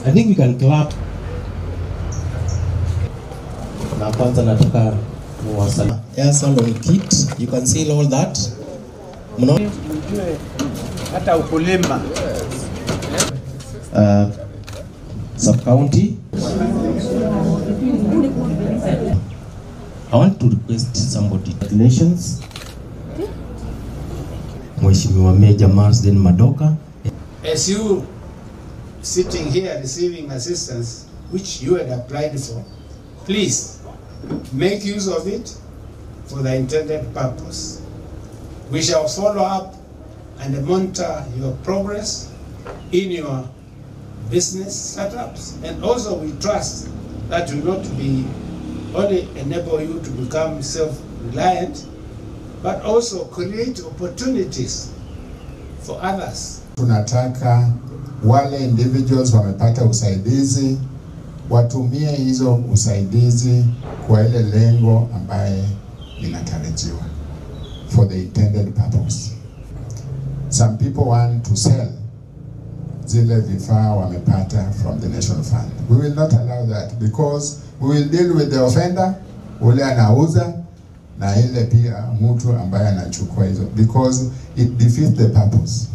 I think we can clap. Na kwanza nataka muwasalimu. Air salon kit, you can see all that. Hata ukulima. Sub-county. I want to request somebody. Congratulations. Mheshimiwa Major Marsden Madoka. As you sitting here receiving assistance which you had applied for, please make use of it for the intended purpose. We shall follow up and monitor your progress in your business setups, and also we trust that will not be only enable you to become self-reliant, but also create opportunities for others. Tunataka wale individuals wamepata usaidizi watumie hizo usaidizi kwa ile lengo ambaye inatarajiwa, for the intended purpose. Some people want to sell zile vifaa wamepata from the national fund. We will not allow that, because we will deal with the offender, ule anauza na ile pia mtu ambaye anachukua hizo, because it defeats the purpose.